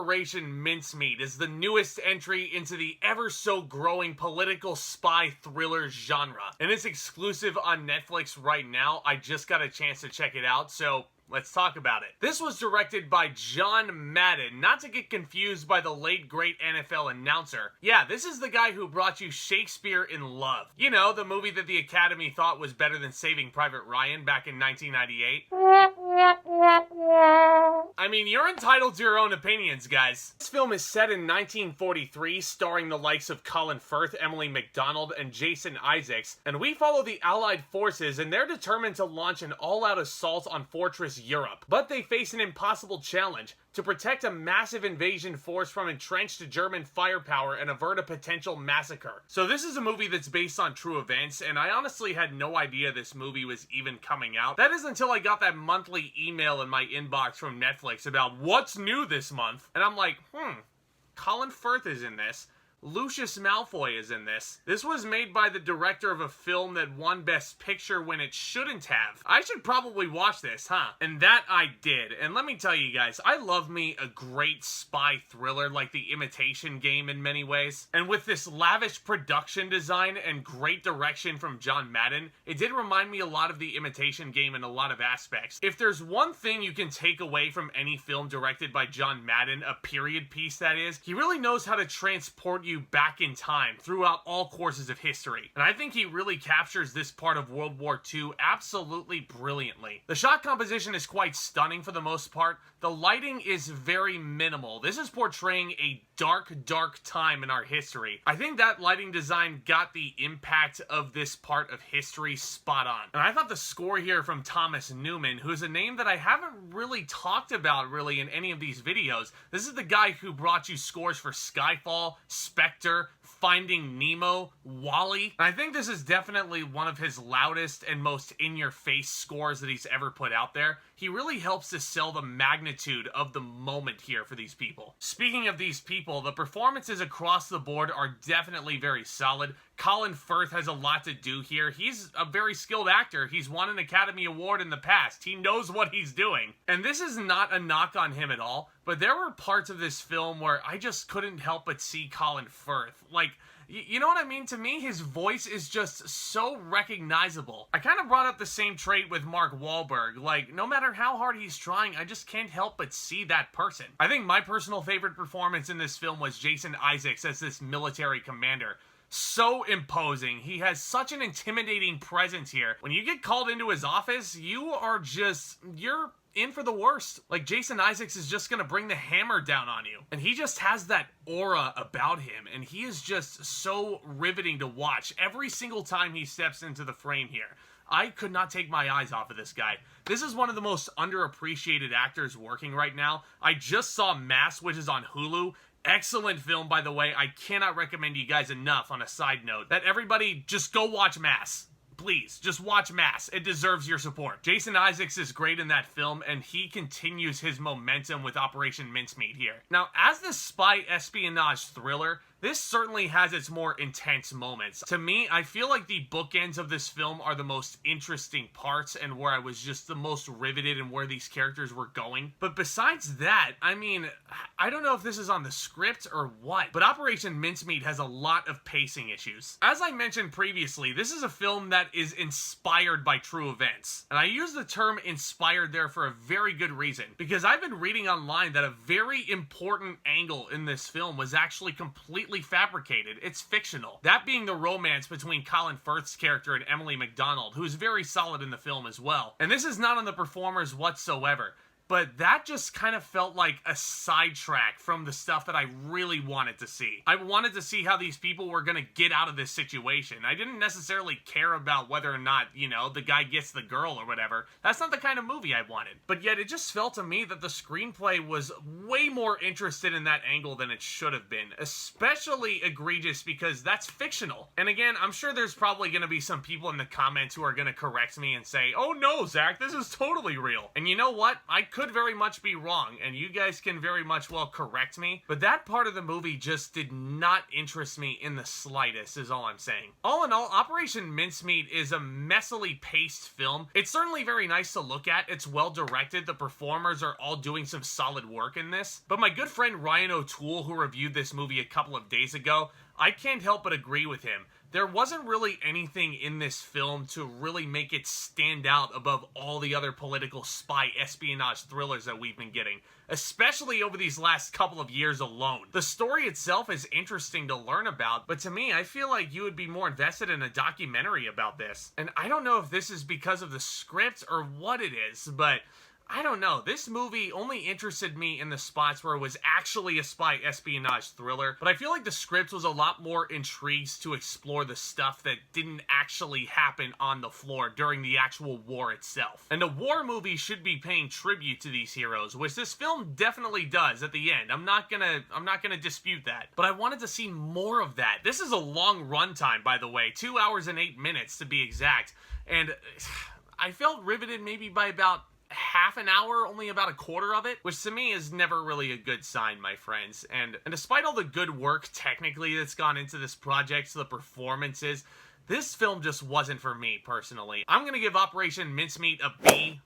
Operation Mincemeat is the newest entry into the ever-so-growing political spy thriller genre, and it's exclusive on Netflix right now. I just got a chance to check it out, so let's talk about it. This was directed by John Madden, not to get confused by the late great NFL announcer. Yeah, this is the guy who brought you Shakespeare in Love. You know, the movie that the Academy thought was better than Saving Private Ryan back in 1998. I mean, you're entitled to your own opinions, guys. This film is set in 1943, starring the likes of Colin Firth, Emily Macdonald, and Jason Isaacs, and we follow the Allied forces, and they're determined to launch an all-out assault on Fortress Europe. But they face an impossible challenge: to protect a massive invasion force from entrenched German firepower and avert a potential massacre. So this is a movie that's based on true events, and I honestly had no idea this movie was even coming out. That is until I got that monthly email in my inbox from Netflix about what's new this month, and I'm like, Colin Firth is in this. Lucius Malfoy is in this. This was made by the director of a film that won Best Picture when it shouldn't have. I should probably watch this, huh? And that I did. And let me tell you guys, I love me a great spy thriller like The Imitation Game in many ways. And with this lavish production design and great direction from John Madden, it did remind me a lot of The Imitation Game in a lot of aspects. If there's one thing you can take away from any film directed by John Madden, a period piece that is, he really knows how to transport you back in time throughout all courses of history. And I think he really captures this part of World War II absolutely brilliantly. The shot composition is quite stunning for the most part. The lighting is very minimal. This is portraying a dark, dark time in our history. I think that lighting design got the impact of this part of history spot on. And I thought the score here from Thomas Newman, who's a name that I haven't really talked about really in any of these videos. This is the guy who brought you scores for Skyfall, Spectre, Finding Nemo, WALL-E. And I think this is definitely one of his loudest and most in-your-face scores that he's ever put out there. He really helps to sell the magnitude of the moment here for these people. Speaking of these people, the performances across the board are definitely very solid. Colin Firth has a lot to do here. He's a very skilled actor. He's won an Academy Award in the past. He knows what he's doing. And this is not a knock on him at all, but there were parts of this film where I just couldn't help but see Colin Firth. Like, you know what I mean? To me, his voice is just so recognizable. I kind of brought up the same trait with Mark Wahlberg. Like, no matter how hard he's trying, I just can't help but see that person. I think my personal favorite performance in this film was Jason Isaacs as this military commander. So imposing. He has such an intimidating presence here. When you get called into his office, you're in for the worst. Like, Jason Isaacs is just gonna bring the hammer down on you. And he just has that aura about him, and he is just so riveting to watch every single time he steps into the frame here. I could not take my eyes off of this guy. This is one of the most underappreciated actors working right now. I just saw Mass, which is on Hulu. Excellent film, by the way. I cannot recommend you guys enough, on a side note, that everybody just go watch Mass. Please, just watch Mass. It deserves your support. Jason Isaacs is great in that film, and he continues his momentum with Operation Mincemeat here. Now, as this spy espionage thriller, this certainly has its more intense moments. To me, I feel like the bookends of this film are the most interesting parts and where I was just the most riveted in where these characters were going. But besides that, I mean, I don't know if this is on the script or what, but Operation Mincemeat has a lot of pacing issues. As I mentioned previously, this is a film that is inspired by true events. And I use the term inspired there for a very good reason, because I've been reading online that a very important angle in this film was actually completely fabricated. It's fictional. That being the romance between Colin Firth's character and Emily Macdonald, who is very solid in the film as well. And this is not on the performers whatsoever. But that just kind of felt like a sidetrack from the stuff that I really wanted to see. I wanted to see how these people were going to get out of this situation. I didn't necessarily care about whether or not, you know, the guy gets the girl or whatever. That's not the kind of movie I wanted. But yet it just felt to me that the screenplay was way more interested in that angle than it should have been. Especially egregious because that's fictional. And again, I'm sure there's probably going to be some people in the comments who are going to correct me and say, oh no, Zach, this is totally real. And you know what? I could very much be wrong, and you guys can very much well correct me, but that part of the movie just did not interest me in the slightest, is all I'm saying. All in all, Operation Mincemeat is a messily paced film. It's certainly very nice to look at, it's well directed, the performers are all doing some solid work in this, but my good friend Ryan O'Toole, who reviewed this movie a couple of days ago, I can't help but agree with him. There wasn't really anything in this film to really make it stand out above all the other political spy espionage thrillers that we've been getting, especially over these last couple of years alone. The story itself is interesting to learn about, but to me, I feel like you would be more invested in a documentary about this. And I don't know if this is because of the script or what it is, but I don't know. This movie only interested me in the spots where it was actually a spy espionage thriller, but I feel like the script was a lot more intrigued to explore the stuff that didn't actually happen on the floor during the actual war itself. And a war movie should be paying tribute to these heroes, which this film definitely does at the end. I'm not gonna dispute that. But I wanted to see more of that. This is a long runtime, by the way, 2 hours and 8 minutes to be exact, and I felt riveted maybe by about half an hour, only about a quarter of it, which to me is never really a good sign, my friends. And despite all the good work technically that's gone into this project, so the performances, this film just wasn't for me, personally. I'm gonna give Operation Mincemeat a B-.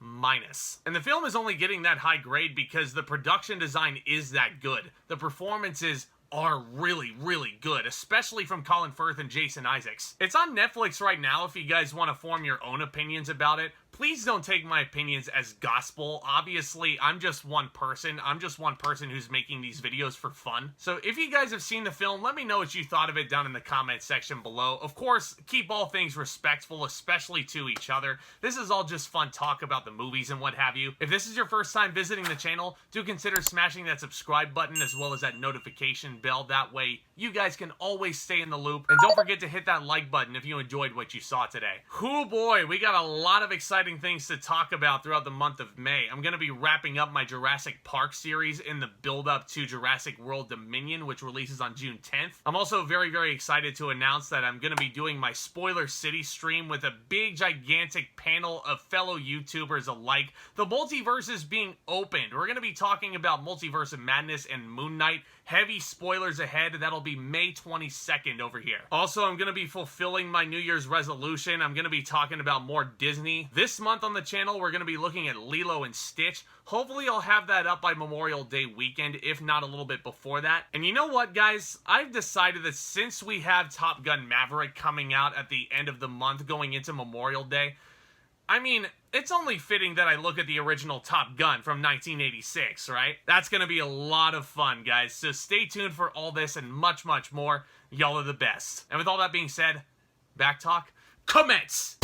And the film is only getting that high grade because the production design is that good. The performances are really, really good, especially from Colin Firth and Jason Isaacs. It's on Netflix right now if you guys want to form your own opinions about it. Please don't take my opinions as gospel. Obviously, I'm just one person. I'm just one person who's making these videos for fun. So if you guys have seen the film, let me know what you thought of it down in the comment section below. Of course, keep all things respectful, especially to each other. This is all just fun talk about the movies and what have you. If this is your first time visiting the channel, do consider smashing that subscribe button as well as that notification bell. That way, you guys can always stay in the loop. And don't forget to hit that like button if you enjoyed what you saw today. Hoo boy, we got a lot of exciting things to talk about throughout the month of May. I'm going to be wrapping up my Jurassic Park series in the build-up to Jurassic World Dominion, which releases on June 10th. I'm also very, very excited to announce that I'm going to be doing my Spoiler City stream with a big, gigantic panel of fellow YouTubers alike. The multiverse is being opened. We're going to be talking about Multiverse of Madness and Moon Knight. Heavy spoilers ahead. That'll be May 22nd over here. Also, I'm going to be fulfilling my New Year's resolution. I'm going to be talking about more Disney. This month on the channel, we're going to be looking at Lilo and Stitch. Hopefully, I'll have that up by Memorial Day weekend, if not a little bit before that. And you know what, guys? I've decided that since we have Top Gun Maverick coming out at the end of the month going into Memorial Day, I mean, it's only fitting that I look at the original Top Gun from 1986, right? That's gonna be a lot of fun, guys. So stay tuned for all this and much, much more. Y'all are the best. And with all that being said, back talk, commence!